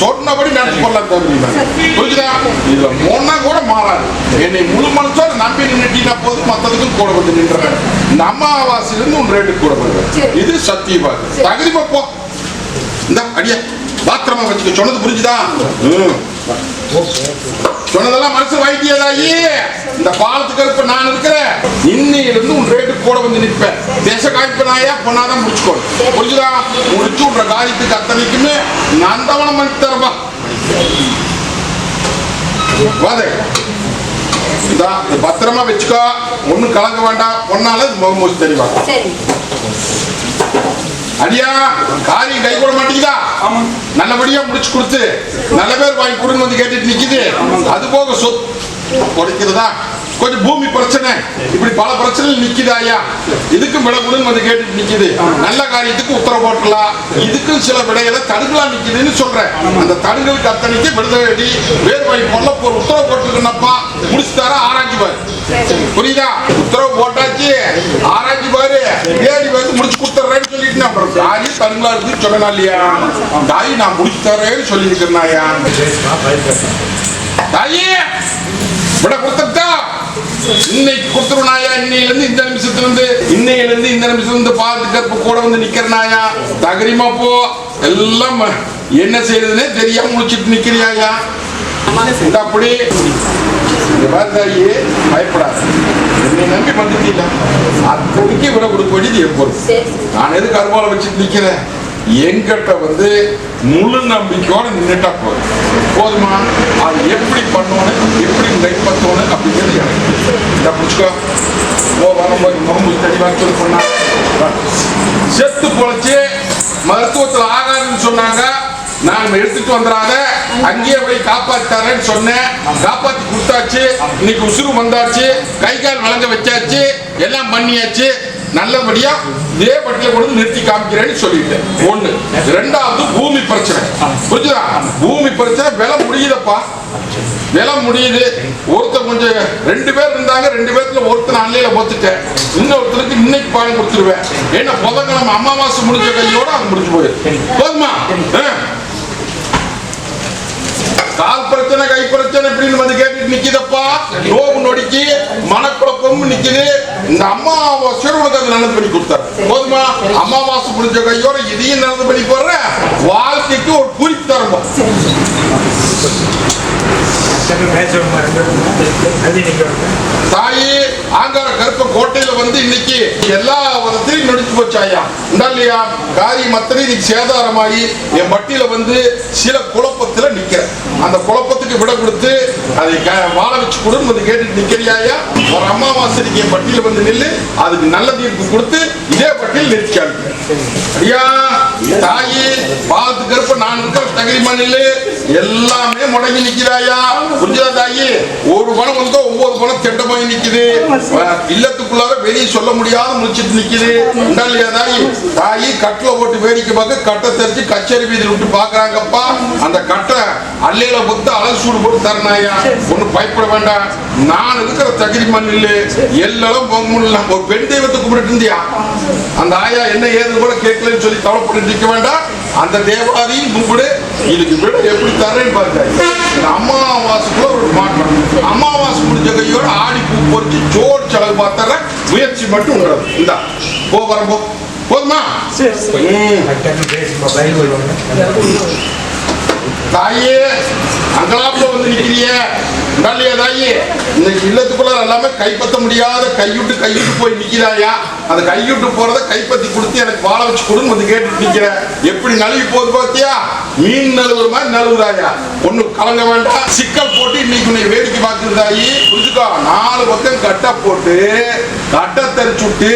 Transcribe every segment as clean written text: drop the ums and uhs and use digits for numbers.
சொன்னபடி நடத்தி கொள்ளலாம் புரிஞ்சுதா? இதுல போனா கூட மாறாது. என்னை முழு மனசோட நம்பி நின்றுட்டீங்கன்னா போது, மற்றதுக்கும் கூட வந்து நின்றுறேன். இந்த அமாவாசையிலிருந்து உன் ரேட்டுக்கு கூட வருவேன். இது சத்தியமாக தகுதிமா போ. இந்த அடியா பாத்திரமா வச்சுக்க. சொன்னது புரிஞ்சுதா? சொன்னதெல்லாம் மனசு வைத்தியதாயி. இந்த பாலத்துக்கு இருப்ப நான் இருக்கிறேன். இன்னையிலிருந்து உன் ரேட்டுக்கு கூட வந்து நிற்பேன். தேச காய்ப்பனாயா பொண்ணாதான் முடிச்சுக்கோணும். புரிஞ்சுதா? முடிச்சு விட்ற காரியத்துக்கு அத்தனைக்குமே நந்தவனம் பண்ணி தரப்பா. வாதே பத்திரமா வச்சுக்கோ. ஒன்னும் கலங்க வேண்டாம். பொண்ணால முகமூசி தெரிவா. அடியா காரியம் கை கூட மாட்டீங்களா? நல்லபடியா முடிச்சு கொடுத்து நல்ல பேர் வாங்கி கொடுங்க வந்து கேட்டுட்டு நிக்குது. அது போக சொத்து கொடுக்கிறதா கொஞ்சம் பூமி பிரச்சனை, இப்படி பல பிரச்சனை நிக்குது. ஐயா இதுக்கும் விட கொடுங்க வந்து கேட்டுட்டு நிக்குது. நல்ல காரியத்துக்கு உத்தரவு போட்டலாம். இதுக்கும் சில விடைகளை தடுகளா நிக்குதுன்னு சொல்றேன். அந்த தடுகளுக்கு அத்தனைக்கு விடுதலை வேறு வாங்கி கொள்ள ஒரு உத்தரவு போட்டுருக்குன்னப்பா. முடிச்சு தர ஆராய்ச்சி பாரு. புரியுதா? உத்தரவு போட்டாச்சு, ஆராய்ச்சி பாரு. தேடி வந்து முடிச்சு கொடுத்துறேன்னு சொல்லிட்டு அப்புறம் தாயி தடுங்களா இருக்கு சொன்னா இல்லையா? தாயி நான் முடிச்சு தரேன்னு சொல்லியிருக்கிறேன்னாயா? தாயி விட கொடுத்தா இன்னைக்கு கொடுத்துருனாயா? இன்னையிலிருந்து இந்த நிமிஷத்துல இன்னையிலிருந்து இந்த நிமிஷத்துல பாதுகாப்பு கூட வந்து நிக்கிறனாயா? தகரிமா போ. எல்லாம் என்ன செய்யறதுன்னே தெரியாம முடிச்சிட்டு நிக்கிறியாயா? அப்படி தாயி பயப்படாது. என்னை நம்பி வந்துட்டீங்களா? அத்தனைக்கு விட கொடுக்க வேண்டியது என் பொறுப்பு. நான் எதுக்கு அருவாலை வச்சுட்டு நிக்கிறேன்? என்கிட்ட வந்து முழு நம்பிக்கையோட நின்றுட்டா போதுமா? அது எப்படி பண்ணணும், எப்படி கைப்பற்றணும் அப்படிங்கிறது எனக்கு பிடிச்சிக்கோ. வரும்போது முகமூசி தெளிவாக சொல்லி சொன்னாங்க. செத்து பொழைச்சு மருத்துவத்தில் ஆகாதுன்னு சொன்னாங்க. நான் எடுத்துட்டு வந்துடாத, அங்கேயே போய் காப்பாத்தாரேன்னு சொன்னேன். காப்பாத்தி கொடுத்தாச்சு. இன்னைக்கு உசுறு வந்தாச்சு. கை கால் வழங்க வச்சாச்சு. எல்லாம் பண்ணியாச்சு. நல்லபடியா இதே பட்டியல கொண்டு நிறுத்தி காமிக்கிறேன்னு சொல்லிட்டேன். ஒண்ணு. ரெண்டாவது பூமி பிரச்சனை. புரிஞ்சுதா? பூமி பிரச்சனை விலை முடியுதப்பா. விலை முடியுது. ஒருத்தர் கொஞ்சம் 2 பேர் இருந்தாங்க. 2 பேர்த்துல ஒருத்தர் அன்னையில போத்துட்டேன். இன்னொருத்தருக்கு இன்னைக்கு பாடம் கொடுத்துருவேன். ஏன்னா புதன்கிழமை அமாவாசை முடிஞ்ச கையோட அது முடிஞ்சு போயிரு. போதுமா? கால் பிரச்சனை கை பிரச்சனை இப்படின்னு வந்து கேட்டுட்டு நிக்குதப்பா. நோவு நொடிக்கு மனக்குழப்பம் நிக்குது. இந்த அம்மாவாசை உனக்கு அது நல்லது பண்ணி கொடுத்தாரு. போதுமா? அம்மாவாசை முடிஞ்ச கையோட இதையும் நல்லது பண்ணி போடுற. வாழ்க்கைக்கு ஒரு குறிப்பு தரணும். தாயி ஆங்கார கருப்ப கோட்டையில வந்து இன்னைக்கு எல்லா விதத்திலையும் நடிச்சு போச்சாயா? உண்டா இல்லையா? காரியம் அத்தனை இன்னைக்கு சேதாரமாயி என் பட்டியல வந்து சில குழப்பத்துல நிக்கிறேன். அந்த குழப்பத்துக்கு விட கொடுத்து அதை வாழ வச்சு கொடுன்னு வந்து கேட்டுட்டு நிக்கிறியாயா? ஒரு அமாவாசைக்கு என் பட்டியல வந்து நில்லு. அதுக்கு நல்ல தீர்ப்பு கொடுத்து இதே பட்டியல் நிறுத்தி ஐயா. தாயி பாலத்து கருப்ப நான் இருக்கிற தகுதிமா நில்லு. எல்லாமே முடங்கி நிக்கிறாயா? புரிஞ்சதா தாயி? ஒரு பணம் வந்து 9 பணம் திட்டமாயி நிக்குது. இல்லத்துக்குள்ளார வெளியே சொல்ல முடியாத முடிச்சிட்டு நிக்குது. இல்லையா தாயி? தாயி கட்டில போட்டு வேடிக்கை பார்க்க கட்டை தெரிச்சு கச்சேரி வீதியில் விட்டு பாக்குறாங்கப்பா. அந்த கட்டை அல்லையில பொத்து அழகு சூடு போட்டு தரனாயா? ஒன்னும் பயப்பட வேண்டாம். நான் இருக்கிற தகுதி மண்ணில் எல்லாம் போக முடியல. ஒரு பெண் தெய்வத்தை கும்பிட்டு இருந்தியா? அந்த ஆயா என்ன ஏது கூட கேட்கலன்னு சொல்லி கவலைப்பட்டு நிற்க வேண்டாம். அந்த தேவாதியும் கும்பிடு. இதுக்கு விட எப்படி தரேன்னு பாருங்க. அமாவாசைக்குள்ள ஒரு மாற்றம். அமாவாசை முடிஞ்ச கையோட ஆடி பூ பொறிச்சு ஜோடி செலவு பார்த்தர முயற்சி மட்டும் இந்தா போ வரம்போ போதுமா? தாயே அங்கலாப்புல வந்து நிக்கிறிய இல்லையா தாயே? இன்னைக்கு இல்லத்துக்குள்ள எல்லாமே கைப்பற்ற முடியாத கைவிட்டு போய் நிக்கிறாயா? அந்த கைவிட்டு போறத கைப்பற்றி கொடுத்து எனக்கு வாழ வச்சு கொடுன்னு வந்து கேட்டு நிக்கிற. எப்படி நழுவி போகுது பாத்தியா? மீன் நழுவுற மாதிரி நழுவுறாயா? ஒண்ணு கலங்க வேண்டாம். சிக்கல் போட்டு இன்னைக்கு உன்னை வேடிக்கை பார்க்குறதாயி புரிஞ்சுக்கோ. 4 பக்கம் கட்டை போட்டு கட்டை தரிச்சு விட்டு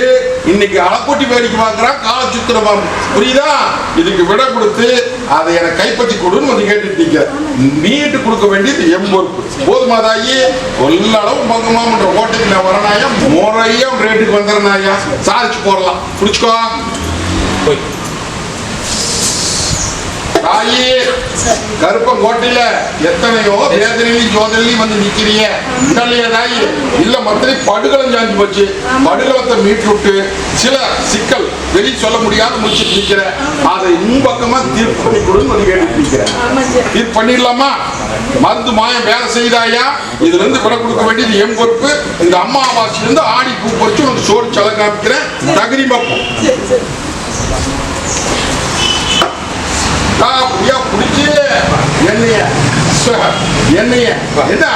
இன்னைக்கு அலைப்போட்டி வேடிக்கை பார்க்கறான் காலை சுத்துறவா. புரியுதா? இதுக்கு விட கொடுத்து அதை எனக்கு கைப்பற்றி கொடுன்னு வந்து கேட்டுட்டு நிக்கிற. நீட்டு கொடுக்க வேண்டியது என் பொறுப்பு. போதுமா தாயி? எல்லாளவு பங்கமான்ற ஹோட்டலுக்கு நான் வரனாயா முறையா ரேட்டுக்கு வந்துடுறாயா சாதிச்சு போடலாம். புடிச்சுக்கோ தாயி. கருப்பங்கோட்டையில எத்தனையோ வேதனையும் ஜோதனையும் வந்து நிக்கிறிய இல்லையா தாயி? இல்ல மத்தனை படுகளம் சாஞ்சு போச்சு. படுகளத்தை மீட்டு விட்டு சில சிக்கல் வெளியே சொல்ல முடியாத முடிச்சுட்டு நிக்கிற. அதை பக்கமா தீர்ப்பு பண்ணி கொடுன்னு வந்து கேட்டு நிக்கிற. தீர்ப்பு பண்ணிடலாமா? மருந்து மாயம் வேலை செய்தாயா? இதுல இருந்து விட கொடுக்க வேண்டியது என் பொறுப்பு. இந்த அம்மாவாசில இருந்து ஆடி பூ பறிச்சு உனக்கு சோறு செல காமிக்கிறேன். தகுதி பார்ப்போம். புடிச்சு என்னைய என்ன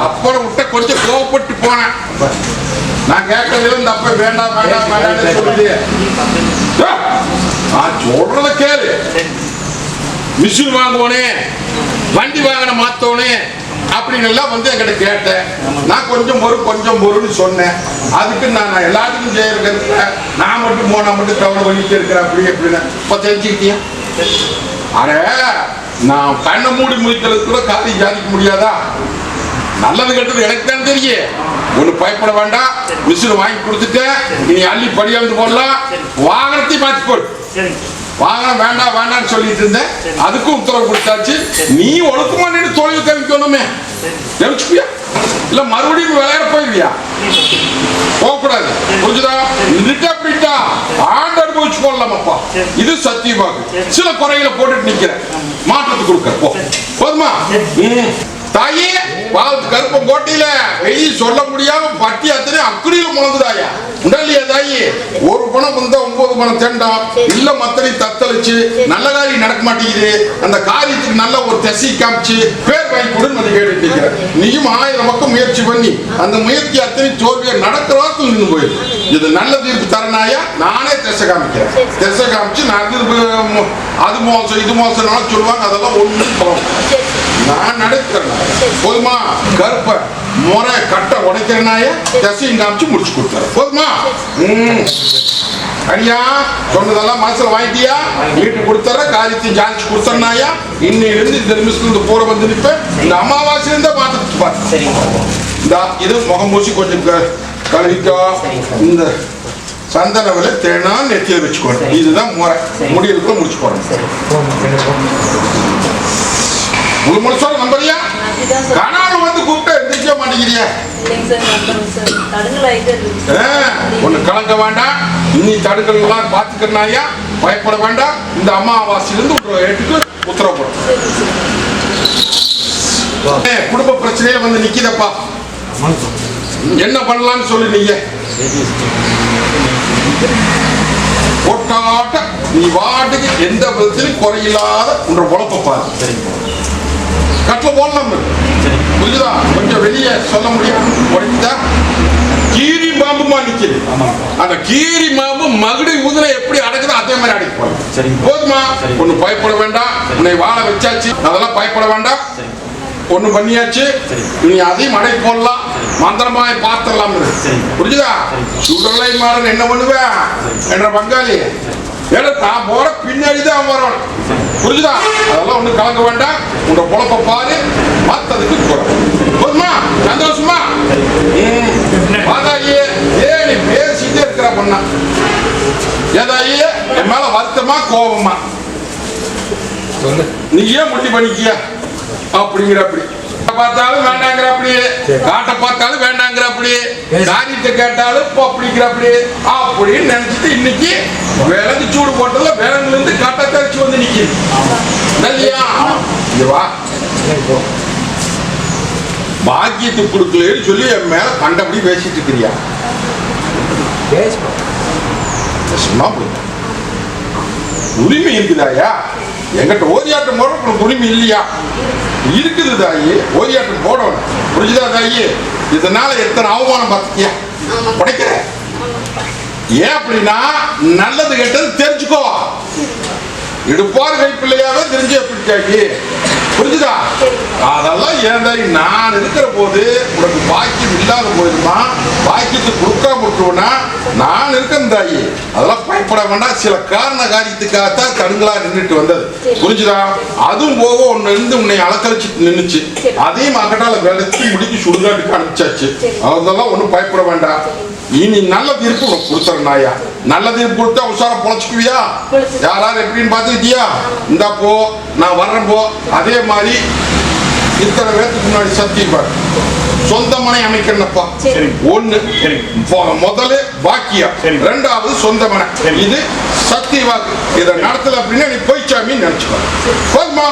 அப்புறம் விட்ட கொஞ்சம் கோவப்பட்டு போனேன். நான் கேட்கறதுல இந்த அப்ப வேண்டாம் வேண்டாம் வேண்டாம் சொல்லுது. நான் சொல்றத கேளு. மிஷின் வாங்குவோனே வண்டி வாங்கின மாத்தோனே அப்படின்னு எல்லாம் வந்து என்கிட்ட கேட்டேன். நான் கொஞ்சம் பொருன்னு சொன்னேன். அதுக்கு நான் எல்லாத்துக்கும் செய்யறதுல நான் மட்டும் போனா மட்டும் கவலை பண்ணிட்டு இருக்கிறேன். அப்படி எப்படின்னு இப்ப தெரிஞ்சுக்கிட்டியா? அட நான் கண்ணை மூடி முடிக்கிறது கூட காரியம் சாதிக்க முடியாதா? நல்லது கெட்டது எனக்கு தான் தெரியும். ஒண்ணு பயப்பட வேண்டாம். மிஷின் வாங்கி கொடுத்துட்டேன். இனி அள்ளி படியாந்து போடலாம். வாகனத்தை மாற்றி போடு. வாகனம் வேண்டாம் வேண்டாம்னு சொல்லிட்டு இருந்தேன். அதுக்கும் உத்தரவு கொடுத்தாச்சு. நீ ஒழுக்கமா நின்று தொழில் தெரிவிக்கணுமே. தெரிவிச்சுப்பியா? இல்ல மறுபடியும் விளையாட போயிருவியா? போகக்கூடாது. புரிஞ்சுதா? ஆண்டு அனுபவிச்சு போடலாமப்பா. இது சத்தியமாகு. சில குறைகளை போட்டுட்டு நிக்கிறேன். மாற்றத்துக்கு கொடுக்க போதுமா? தாயே வாழ்த்து கருப்பங்கோட்டையில வெளியே சொல்ல முடியாம பட்டி அத்தனை அக்குடியில முழங்குதாயா உடல்லையா தாயி? ஒரு பணம் வந்தா 9 பணம் தெண்டம் இல்ல மத்தனை தத்தளிச்சு நல்ல காரியம் நடக்க மாட்டேங்குது. அந்த காரியத்துக்கு நல்ல ஒரு திசை காமிச்சு பேர் வாங்கி கொடுன்னு வந்து கேட்டுட்டு இருக்கிறேன். நீயும் 1000 பக்கம் முயற்சி பண்ணி அந்த முயற்சி அத்தனை தோல்வியா நடக்கிறவாக்கும் இருந்து போயிரு. இது நல்ல தீர்ப்பு தரனாயா? நானே திசை காமிக்கிறேன். திசை காமிச்சு நான் அது மோசம் இது மோசம் சொல்லுவாங்க. அதெல்லாம் ஒண்ணு நான் நடக்கிறேன். போதுமா? கருப்ப முறை கட்ட உடைக்கிறனாய திசையும் காமிச்சு முடிச்சு கொடுத்தாரு. போதுமா? அடியா சொன்னதெல்லாம் மனசுல வாங்கிட்டியா? வீட்டு கொடுத்தார காரியத்தையும் ஜாதிச்சு கொடுத்தனாயா? இன்னையிலிருந்து இந்த நிமிஷத்துல இருந்து போற வந்து நிப்பேன். இந்த அமாவாசையில இருந்தா பார்த்துட்டு பாரு. இந்த இது முகம் மூசி கொஞ்சம் கழுவிக்கோ. இந்த சந்தனவில தேனா நெத்தியில வச்சுக்கோங்க. இதுதான் முறை. முடியலுக்குள்ள முடிச்சு போறேன். முழுசா நம்பறியா? கனாலும் வந்து கூப்பிட்டு எந்திரிக்க மாட்டேங்கிறியா? ஒண்ணு கலங்க வேண்டாம். இனி தடுக்கல் எல்லாம் பாத்துக்கிறனாயா? பயப்பட வேண்டாம். இந்த அமாவாசையிலிருந்து எடுத்துக்கு உத்தரவு போடும். குடும்ப பிரச்சனையில வந்து நிக்கிதப்பா. என்ன பண்ணலாம்னு சொல்லு. நீங்க போட்டாட்ட நீ வாட்டுக்கு எந்த விதத்திலும் குறையில்லாத உன்ற பொழப்ப பாரு. கட்டில போடலாம். புரியுதா? கொஞ்சம் வெளியே சொல்ல முடியாது. கீரி மாம்புமா நிக்குது. அந்த கீரி மாம்பு மகுடி உதிரை எப்படி அடக்குதோ அதே மாதிரி அடைக்க போறோம். போதுமா? ஒண்ணு பயப்பட வேண்டாம். உன்னை வாழ வச்சாச்சு. அதெல்லாம் பயப்பட வேண்டாம். ஒண்ணு பண்ணியாச்சு. நீ அதையும் அடை போடலாம். மந்திரமாய் பார்த்துடலாம். புரிஞ்சுதா? சுடலை மாறன் என்ன பண்ணுவேன் என்ற பங்காளி ஏன்னா நான் போற பின்னாடிதான் வரணும். புரிஞ்சுதா? அதெல்லாம் ஒண்ணு கலங்க வேண்டாம். உங்க பொழப்ப பாரு. மத்ததுக்கு போதுமா? சந்தோஷமா? வாதாயே ஏன் நீ பேசிட்டே இருக்கிற பொண்ணா? ஏதாயே என் மேல வருத்தமா கோபமா? நீ ஏன் முட்டி பண்ணிக்கிய அப்படிங்கிற? அப்படி பார்த்தாலும் வேண்டாங்கிற, அப்படி காட்ட பார்த்தாலும் வேண்டாங்கிற, அப்படி காரியத்தை கேட்டாலும் அப்படிங்கிற, அப்படி அப்படின்னு நினைச்சிட்டு இன்னைக்கு விலங்கு சூடு போட்டதுல விலங்குல இருந்து கட்ட தரிச்சு வந்து நிக்குது. வா பாக்கியத்தை கொடுக்கலன்னு சொல்லி என் மேல கண்டபடி பேசிட்டு இருக்கிறியா? சும்மா போயிட்டேன். உரிமை இருக்குதாயா? எங்கிட்ட ஓரியாட்டம் போட உனக்கு உரிமை இல்லையா? இருக்குது தாயி, ஓரியாட்டம் போடணும். புரிஞ்சுதா தாயி? இதனால எத்தனை அவமானம் பார்த்தியா உடைக்கிற. ஏன் அப்படின்னா நல்லது கெட்டது தெரிஞ்சுக்கோ. இடுப்பார் கைப்பிள்ளையாவே தெரிஞ்சு எப்படி புரிஞ்சுதா? அதெல்லாம் ஏன் தாய், நான் இருக்கிற போது உனக்கு பாக்கியம் இல்லாத போயிருமா? பாக்கியத்தை கொடுக்காம விட்டுருவனா? நான் இருக்கேன் தாயி, அதெல்லாம் பயப்பட வேண்டாம். சில காரண காரியத்துக்காகத்தான் கடுங்களா நின்றுட்டு வந்தது. புரிஞ்சுதா? அதுவும் போக ஒன்னு இருந்து உன்னை அலக்கழிச்சு நின்றுச்சு. அதையும் அக்கட்டால வேலைக்கு முடிச்சு சுடுகாட்டுக்கு அனுப்பிச்சாச்சு. அதெல்லாம் ஒன்றும் பயப்பட வேண்டாம். இனி நல்ல தீர்ப்பு உனக்கு கொடுத்துறேன். நல்ல தீர்ப்பு கொடுத்தா உஷாரா பொழைச்சுக்குவியா? யாராரு எப்படின்னு பார்த்துக்கிட்டியா? இந்தா போ, நான் வர்றேன் போ. அதே மாதிரி இத்தனை பேருக்கு முன்னாடி சத்தியப்பார் சொந்த மனை அமைக்கணும்ப்பா. ஒண்ணு முதல்ல பாக்கியா, ரெண்டாவது சொந்த மனை. இது சத்திய வாக்கு. இதை நடத்தல அப்படின்னா நீ போய்ச்சாமின்னு நினைச்சுக்கோ. போதுமா?